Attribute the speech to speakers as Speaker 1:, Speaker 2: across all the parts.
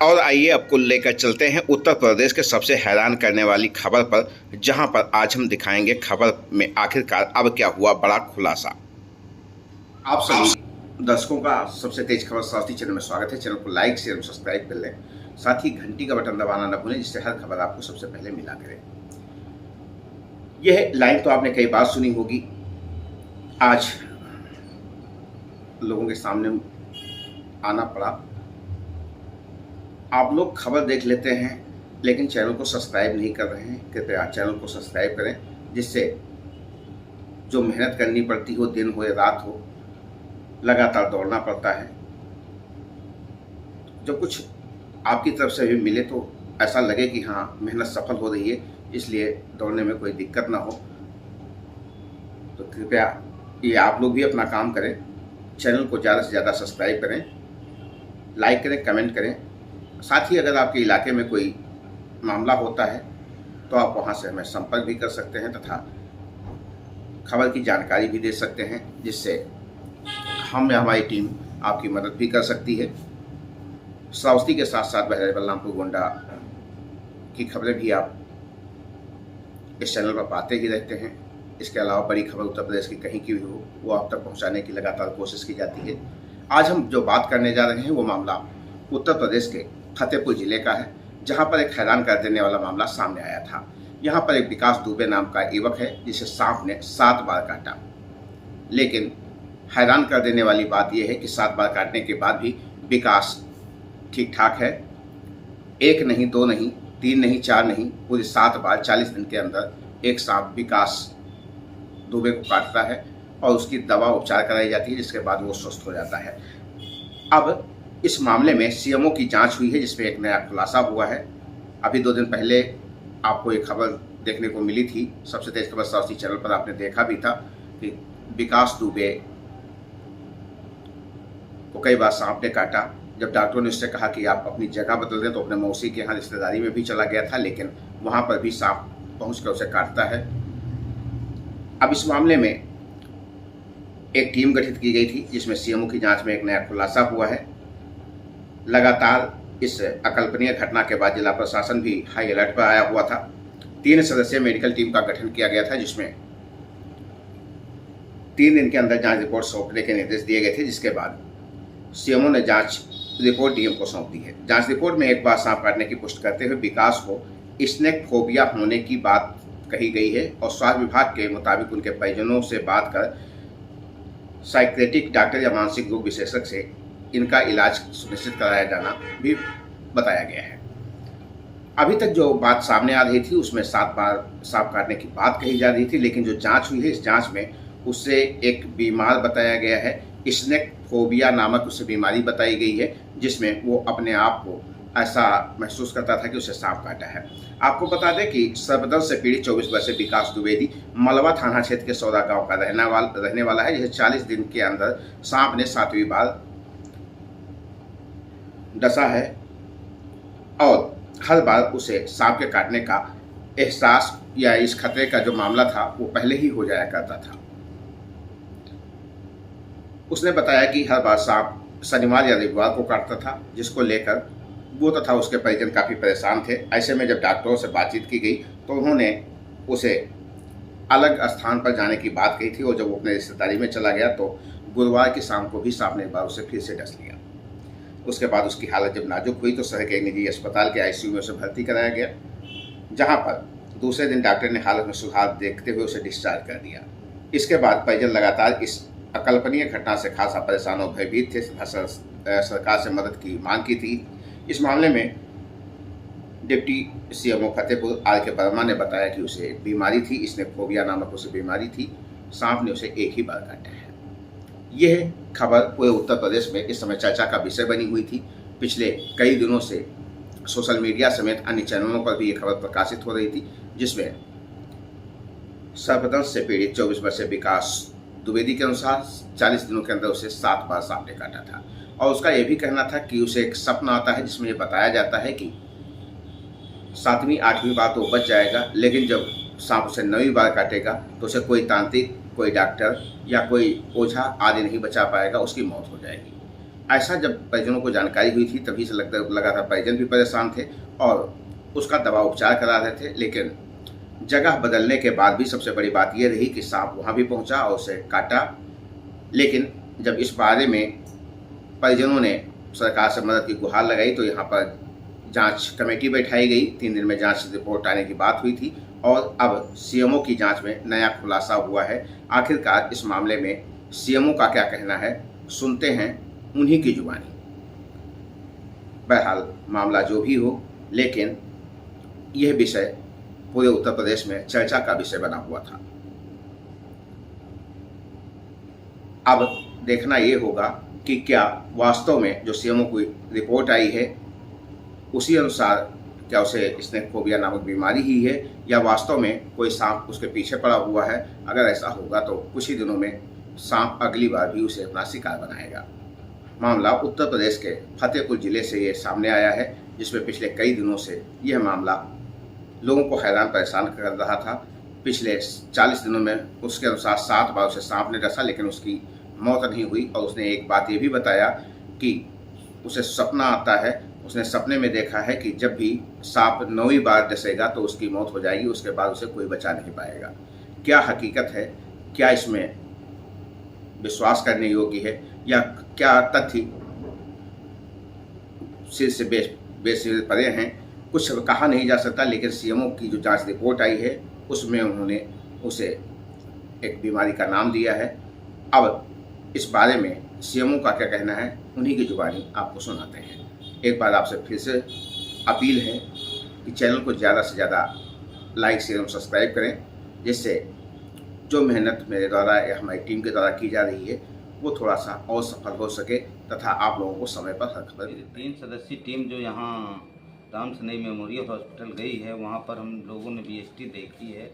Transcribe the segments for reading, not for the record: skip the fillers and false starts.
Speaker 1: और आइए आपको लेकर चलते हैं उत्तर प्रदेश के सबसे हैरान करने वाली खबर पर, जहां पर आज हम दिखाएंगे खबर में आखिरकार अब क्या हुआ बड़ा खुलासा। आप सभी दर्शकों का सबसे तेज खबर सारथी चैनल में स्वागत है। चैनल को लाइक शेयर और सब्सक्राइब कर लें, साथ ही घंटी का बटन दबाना न भूलें, जिससे हर खबर आपको सबसे पहले मिला करे। यह लाइन तो आपने कई बार सुनी होगी, आज लोगों के सामने आना पड़ा। आप लोग खबर देख लेते हैं लेकिन चैनल को सब्सक्राइब नहीं कर रहे हैं। कृपया चैनल को सब्सक्राइब करें, जिससे जो मेहनत करनी पड़ती हो, दिन हो या रात हो, लगातार दौड़ना पड़ता है। जब कुछ आपकी तरफ से भी मिले तो ऐसा लगे कि हाँ, मेहनत सफल हो रही है, इसलिए दौड़ने में कोई दिक्कत ना हो। तो कृपया ये आप लोग भी अपना काम करें, चैनल को ज़्यादा से ज़्यादा सब्सक्राइब करें, लाइक करें, कमेंट करें। साथ ही अगर आपके इलाके में कोई मामला होता है तो आप वहां से हमें संपर्क भी कर सकते हैं तथा खबर की जानकारी भी दे सकते हैं, जिससे हम या हमारी टीम आपकी मदद भी कर सकती है। श्रावस्ती के साथ साथ बहराइच बलरामपुर गोंडा की खबरें भी आप इस चैनल पर पाते ही रहते हैं। इसके अलावा बड़ी खबर उत्तर प्रदेश की कहीं की भी हो, वो आप तक पहुंचाने की लगातार कोशिश की जाती है। आज हम जो बात करने जा रहे हैं वो मामला उत्तर प्रदेश के फतेहपुर जिले का है, जहां पर एक हैरान कर देने वाला मामला सामने आया था। यहां पर एक विकास दुबे नाम का युवक है, जिसे सांप ने 7 बार काटा। लेकिन हैरान कर देने वाली बात यह है कि 7 बार काटने के बाद भी विकास ठीक ठाक है। 1 नहीं, 2 नहीं, 3 नहीं, 4 नहीं, पूरी 7 बार 40 दिन के अंदर एक सांप विकास दुबे को काटता है और उसकी दवा उपचार कराई जाती है, जिसके बाद वो स्वस्थ हो जाता है। अब इस मामले में सीएमओ की जांच हुई है, जिसमें एक नया खुलासा हुआ है। अभी 2 दिन पहले आपको एक खबर देखने को मिली थी, सबसे तेज खबर सारथी चैनल पर आपने देखा भी था कि विकास दुबे को कई बार सांप ने काटा। जब डॉक्टरों ने उससे कहा कि आप अपनी जगह बदल दें, तो अपने मौसी के यहाँ रिश्तेदारी में भी चला गया था, लेकिन वहां पर भी सांप पहुंचकर उसे काटता है। अब इस मामले में एक टीम गठित की गई थी, जिसमें सीएमओ की जांच में एक नया खुलासा हुआ है। लगातार इस अकल्पनीय घटना के बाद जिला प्रशासन भी हाई अलर्ट पर आया हुआ था। 3 सदस्यीय मेडिकल टीम का गठन किया गया था, जिसमें 3 दिन के अंदर जांच रिपोर्ट सौंपने के निर्देश दिए गए थे, जिसके बाद सीएमओ ने जांच रिपोर्ट डीएम को सौंप दी है। जांच रिपोर्ट में एक बार सांप काटने की पुष्टि करते हुए विकास को स्नेक फोबिया होने की बात कही गई है और स्वास्थ्य विभाग के मुताबिक उनके परिजनों से बात कर साइकेट्रिक डॉक्टर या मानसिक रोग विशेषज्ञ से इनका इलाज सुनिश्चित कराया जाना भी बताया गया है। अभी तक जो बात सामने आ रही थी उसमें 7 बार सांप काटने की बात कही जा रही थी, लेकिन जो जांच हुई है, इस जांच में उससे एक बीमार बताया गया है, स्नेक फोबिया नामक उसे बीमारी बताई गई है, जिसमें वो अपने आप को ऐसा महसूस करता था कि उसे सांप काटा है। आपको बता दें कि सर्पदंश से पीड़ित 24 वर्षीय विकास द्विवेदी मलवा थाना क्षेत्र के सौदा गांव का रहने वाला है, जिसे 40 दिन के अंदर सांप ने 7वीं बार डसा है और हर बार उसे सांप के काटने का एहसास या इस खतरे का जो मामला था वो पहले ही हो जाया करता था। उसने बताया कि हर बार सांप शनिवार या रविवार को काटता था, जिसको लेकर वो तथा उसके परिजन काफ़ी परेशान थे। ऐसे में जब डॉक्टरों से बातचीत की गई तो उन्होंने उसे अलग स्थान पर जाने की बात कही थी और जब वो अपने रिश्तेदारी में चला गया तो गुरुवार की शाम को भी सांप ने एक बार उसे फिर से डस लिया। उसके बाद उसकी हालत जब नाजुक हुई तो शहर के एक निजी अस्पताल के आईसीयू में उसे भर्ती कराया गया, जहां पर दूसरे दिन डॉक्टर ने हालत में सुधार देखते हुए उसे डिस्चार्ज कर दिया। इसके बाद परिजन लगातार इस अकल्पनीय घटना से खासा परेशान और भयभीत थे तथा सरकार से मदद की मांग की थी। इस मामले में deputy CMO Fatehpur R K. Verma ने बताया कि उसे एक बीमारी थी, इसने फोबिया नामक उसे बीमारी थी, सांप ने उसे एक ही बार काटा है। यह खबर पूरे उत्तर प्रदेश में इस समय चर्चा का विषय बनी हुई थी। पिछले कई दिनों से सोशल मीडिया समेत अन्य चैनलों पर भी ये खबर प्रकाशित हो रही थी, जिसमें सर्पदंश से पीड़ित 24 वर्षीय विकास द्विवेदी के अनुसार 40 दिनों के अंदर उसे 7 बार सांप ने काटा था और उसका यह भी कहना था कि उसे एक सपना आता है जिसमें यह बताया जाता है कि 7वीं 8वीं बार तो बच जाएगा, लेकिन जब सांप उसे 9वीं बार काटेगा तो उसे कोई तांत्रिक, कोई डॉक्टर या कोई ओझा आदि नहीं बचा पाएगा, उसकी मौत हो जाएगी। ऐसा जब परिजनों को जानकारी हुई थी तभी से लगा था परिजन भी परेशान थे और उसका दवा उपचार करा रहे थे। लेकिन जगह बदलने के बाद भी सबसे बड़ी बात यह रही कि सांप वहाँ भी पहुँचा और उसे काटा। लेकिन जब इस बारे में परिजनों ने सरकार से मदद की गुहार लगाई तो यहाँ पर जांच कमेटी बैठाई गई। 3 दिन में जांच रिपोर्ट आने की बात हुई थी और अब सीएमओ की जांच में नया खुलासा हुआ है। आखिरकार इस मामले में सीएमओ का क्या कहना है, सुनते हैं उन्हीं की जुबानी। बहरहाल मामला जो भी हो, लेकिन यह विषय पूरे उत्तर प्रदेश में चर्चा का विषय बना हुआ था। अब देखना ये होगा कि क्या वास्तव में जो सीएमओ की रिपोर्ट आई है उसी अनुसार क्या उसे स्नेक नामक बीमारी ही है या वास्तव में कोई सांप उसके पीछे पड़ा हुआ है। अगर ऐसा होगा तो कुछ ही दिनों में सांप अगली बार भी उसे अपना शिकार बनाएगा। मामला उत्तर प्रदेश के फतेहपुर जिले से ये सामने आया है, जिसमें पिछले कई दिनों से यह मामला लोगों को हैरान परेशान कर रहा था। पिछले 40 दिनों में उसके अनुसार 7 बार उसे सांप ने डसा, लेकिन उसकी मौत नहीं हुई। और उसने एक बात ये भी बताया कि उसे सपना आता है, उसने सपने में देखा है कि जब भी सांप 9वीं बार डसेगा तो उसकी मौत हो जाएगी, उसके बाद उसे कोई बचा नहीं पाएगा। क्या हकीकत है, क्या इसमें विश्वास करने योग्य है या क्या तथ्य सिर से बेसिर परे हैं, कुछ कहा नहीं जा सकता। लेकिन सीएमओ की जो जांच रिपोर्ट आई है उसमें उन्होंने उसे एक बीमारी का नाम दिया है। अब इस बारे में सीएमओ का क्या कहना है, उन्हीं की जुबानी आपको सुनाते हैं। एक बार आपसे फिर से अपील है कि चैनल को ज़्यादा से ज़्यादा लाइक शेयर और सब्सक्राइब करें, जिससे जो मेहनत मेरे द्वारा या हमारी टीम के द्वारा की जा रही है वो थोड़ा सा और सफल हो सके तथा आप लोगों को समय पर हर खबर।
Speaker 2: 3 सदस्यीय टीम जो यहाँ राम सनई मेमोरियल हॉस्पिटल गई है, वहाँ पर हम लोगों ने बीएसटी देखी है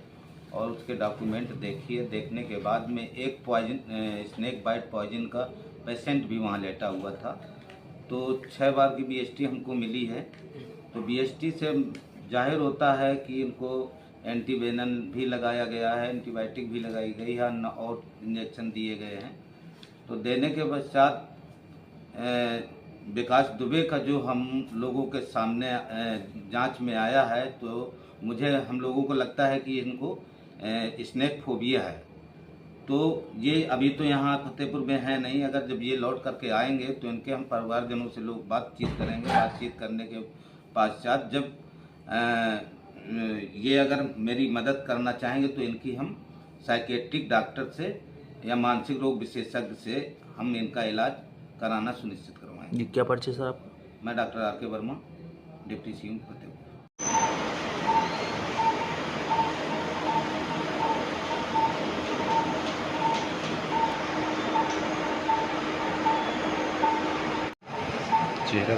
Speaker 2: और उसके डॉक्यूमेंट देखी है। देखने के बाद में एक स्नेक बाइट पॉइजन का पेशेंट भी वहाँ लेटा हुआ था। तो 6 बार की बीएसटी हमको मिली है। तो बीएसटी से जाहिर होता है कि इनको एंटीवेनम भी लगाया गया है, एंटीबायोटिक भी लगाई गई है और इंजेक्शन दिए गए हैं। तो देने के पश्चात विकास दुबे का जो हम लोगों के सामने जांच में आया है, तो हम लोगों को लगता है कि इनको स्नेक फोबिया है। तो ये अभी तो यहाँ फतेहपुर में है नहीं, अगर जब ये लौट करके आएंगे तो इनके हम परिवारजनों से लोग बातचीत करेंगे। बातचीत करने के पश्चात जब ये अगर मेरी मदद करना चाहेंगे तो इनकी हम साइकेट्रिक डॉक्टर से या मानसिक रोग विशेषज्ञ से हम इनका इलाज कराना सुनिश्चित करवाएंगे।
Speaker 3: क्या परिचय सर आप?
Speaker 2: मैं डॉक्टर आर के वर्मा, डिप्टी सीएम फतेहपुर।
Speaker 3: चेहरा